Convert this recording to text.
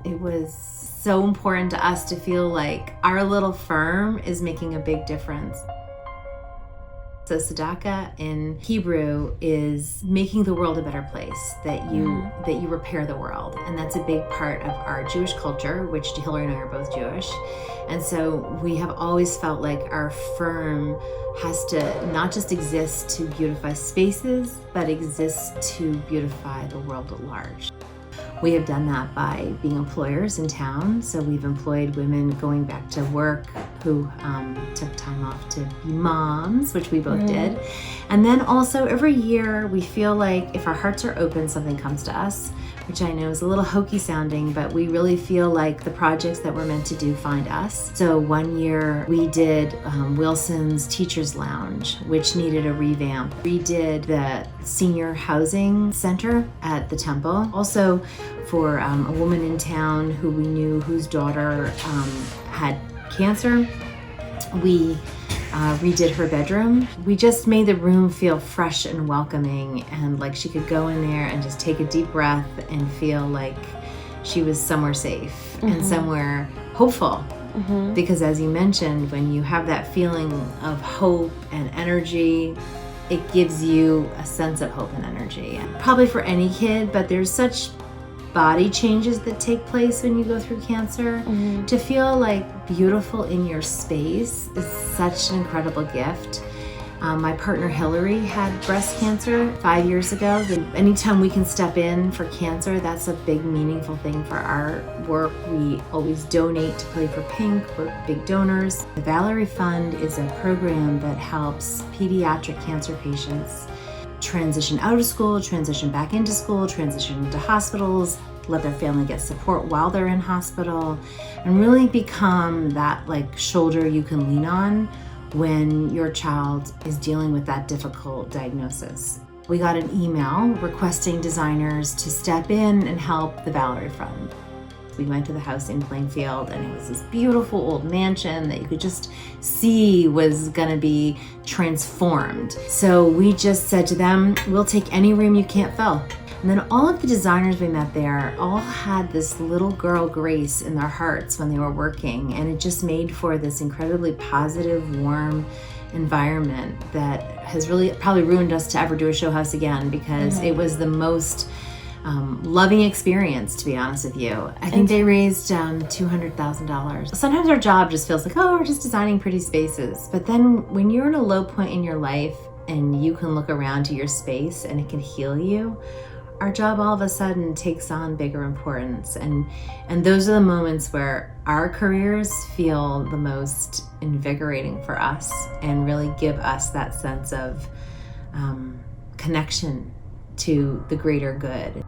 It was so important to us to feel like our little firm is making a big difference. So Tzedakah in Hebrew is making the world a better place, that you repair the world. And that's a big part of our Jewish culture, which Hillary and I are both Jewish. And so we have always felt like our firm has to not just exist to beautify spaces, but exist to beautify the world at large. We have done that by being employers in town. So we've employed women going back to work who took time off to be moms, which we both did. And then also every year we feel like if our hearts are open, something comes to us, which I know is a little hokey sounding, but we really feel like the projects that we're meant to do find us. So one year we did Wilson's Teacher's Lounge, which needed a revamp. We did the senior housing center at the Temple. Also for a woman in town who we knew whose daughter had cancer, we redid her bedroom. We just made the room feel fresh and welcoming, and like she could go in there and just take a deep breath and feel like she was somewhere safe and somewhere hopeful. Because as you mentioned, when you have that feeling of hope and energy, it gives you a sense of hope and energy. And probably for any kid, but there's such body changes that take place when you go through cancer. To feel like beautiful in your space is such an incredible gift. My partner Hillary had breast cancer 5 years ago. Anytime we can step in for cancer, that's a big meaningful thing for our work. We always donate to Play for Pink. We're big donors. The Valerie Fund is a program that helps pediatric cancer patients transition out of school, transition back into school, transition into hospitals, let their family get support while they're in hospital, and really become that like shoulder you can lean on when your child is dealing with that difficult diagnosis. We got an email requesting designers to step in and help the Valerie Fund. We went to the house in Plainfield, and it was this beautiful old mansion that you could just see was gonna be transformed. So we just said to them, we'll take any room you can't fill. And then all of the designers we met there all had this little girl grace in their hearts when they were working, and it just made for this incredibly positive, warm environment that has really probably ruined us to ever do a show house again, because it was the most loving experience, to be honest with you. I think they raised $200,000. Sometimes our job just feels like, oh, we're just designing pretty spaces. But then when you're in a low point in your life and you can look around to your space and it can heal you, our job all of a sudden takes on bigger importance. And those are the moments where our careers feel the most invigorating for us and really give us that sense of connection to the greater good.